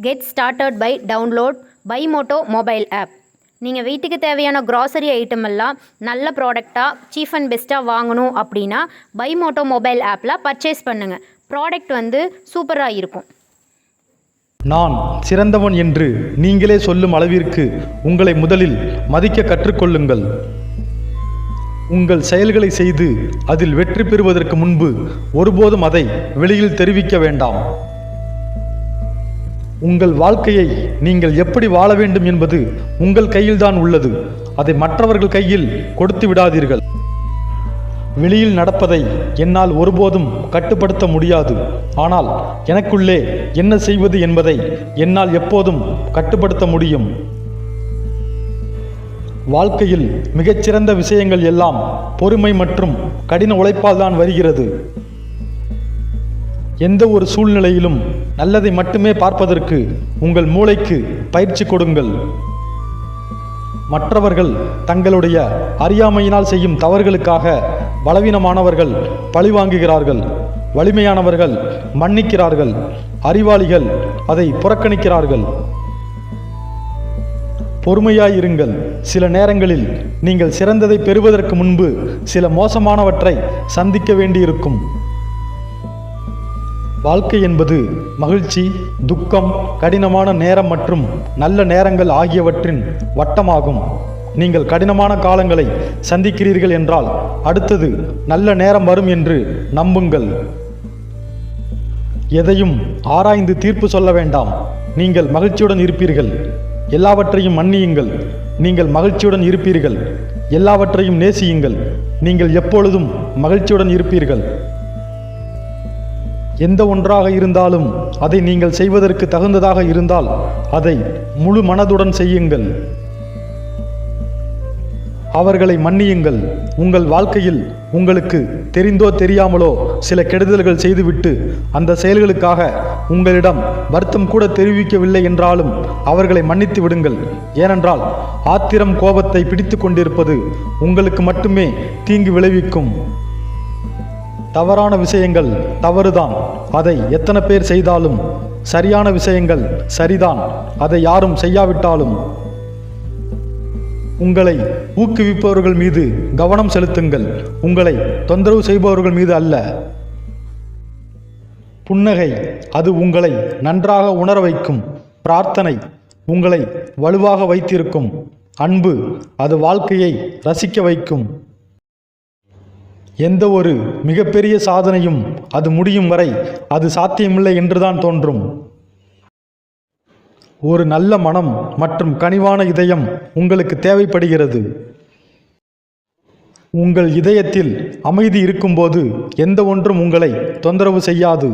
Get started by download பைமோட்டோ mobile app. நீங்கள் வீட்டுக்கு தேவையான க்ராசரி ஐட்டம் எல்லாம் நல்ல ப்ராடக்டாக சீப் அண்ட் பெஸ்ட்டாக வாங்கணும் அப்படின்னா பைமோட்டோ மொபைல் ஆப்பில் பர்ச்சேஸ் பண்ணுங்கள். ப்ராடக்ட் சூப்பராக இருக்கும். நான் சிறந்தவன் என்று நீங்களே சொல்லும் அளவிற்கு உங்களை முதலில் மதிக்க கற்றுக்கொள்ளுங்கள். உங்கள் செயல்களை செய்து அதில் வெற்றி பெறுவதற்கு முன்பு ஒருபோதும் அதை வெளியில் தெரிவிக்க வேண்டாம். உங்கள் வாழ்க்கையை நீங்கள் எப்படி வாழ வேண்டும் என்பது உங்கள் கையில்தான் உள்ளது. அதை மற்றவர்கள் கையில் கொடுத்து விடாதீர்கள். வெளியில் நடப்பதை என்னால் ஒருபோதும் கட்டுப்படுத்த முடியாது. ஆனால் எனக்குள்ளே என்ன செய்வது என்பதை என்னால் எப்போதும் கட்டுப்படுத்த முடியும். வாழ்க்கையில் மிகச்சிறந்த விஷயங்கள் எல்லாம் பொறுமை மற்றும் கடின உழைப்பால் தான் வருகிறது. எந்த ஒரு சூழ்நிலையிலும் நல்லதை மட்டுமே பார்ப்பதற்கு உங்கள் மூளைக்கு பயிற்சி கொடுங்கள். மற்றவர்கள் தங்களுடைய அறியாமையினால் செய்யும் தவறுகளுக்காக பலவீனமானவர்கள் பழிவாங்குகிறார்கள். வலிமையானவர்கள் மன்னிக்கிறார்கள். அறிவாளிகள் அதை புறக்கணிக்கிறார்கள். பொறுமையாயிருங்கள். சில நேரங்களில் நீங்கள் சிறந்ததை பெறுவதற்கு முன்பு சில மோசமானவற்றை சந்திக்க வேண்டியிருக்கும். வாழ்க்கை என்பது மகிழ்ச்சி, துக்கம், கடினமான நேரம் மற்றும் நல்ல நேரங்கள் ஆகியவற்றின் வட்டமாகும். நீங்கள் கடினமான காலங்களை சந்திக்கிறீர்கள் என்றால் அடுத்தது நல்ல நேரம் வரும் என்று நம்புங்கள். எதையும் ஆராய்ந்து தீர்ப்பு சொல்ல வேண்டாம். நீங்கள் மகிழ்ச்சியுடன் இருப்பீர்கள். எல்லாவற்றையும் மன்னியுங்கள். நீங்கள் மகிழ்ச்சியுடன் இருப்பீர்கள். எல்லாவற்றையும் நேசியுங்கள். நீங்கள் எப்பொழுதும் மகிழ்ச்சியுடன் இருப்பீர்கள். எந்த ஒன்றாக இருந்தாலும் அதை நீங்கள் செய்வதற்கு தகுந்ததாக இருந்தால் அதை முழு மனதுடன் செய்யுங்கள். அவர்களை மன்னியுங்கள். உங்கள் வாழ்க்கையில் உங்களுக்கு தெரிந்தோ தெரியாமலோ சில கெடுதல்கள் செய்துவிட்டு அந்த செயல்களுக்காக உங்களிடம் வருத்தம் கூட தெரிவிக்கவில்லை என்றாலும் அவர்களை மன்னித்து விடுங்கள். ஏனென்றால் ஆத்திரம், கோபத்தை பிடித்து கொண்டிருப்பது உங்களுக்கு மட்டுமே தீங்கு விளைவிக்கும். தவறான விஷயங்கள் தவறுதான். அதை எத்தனை பேர் செய்தாலும். சரியான விஷயங்கள் சரிதான். அதை யாரும் செய்யாவிட்டாலும். உங்களை ஊக்குவிப்பவர்கள் மீது கவனம் செலுத்துங்கள். உங்களை தொந்தரவு செய்பவர்கள் மீது அல்ல. புன்னகை அது உங்களை நன்றாக உணர வைக்கும். பிரார்த்தனை உங்களை வலுவாக வைத்திருக்கும். அன்பு அது வாழ்க்கையை ரசிக்க வைக்கும். எந்த ஒரு மிகப்பெரிய சாதனையும் அது முடியும் வரை அது சாத்தியமில்லை என்றுதான் தோன்றும். ஒரு நல்ல மனம் மற்றும் கனிவான இதயம் உங்களுக்கு தேவைப்படுகிறது. உங்கள் இதயத்தில் அமைதி இருக்கும்போது எந்த ஒன்றும் உங்களை தொந்தரவு செய்யாது.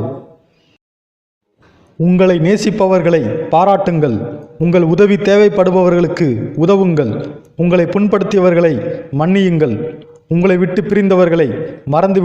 உங்களை நேசிப்பவர்களை பாராட்டுங்கள். உங்கள் உதவி தேவைப்படுபவர்களுக்கு உதவுங்கள். உங்களை புண்படுத்தியவர்களை மன்னியுங்கள். உங்களை விட்டு பிரிந்தவர்களை மறந்து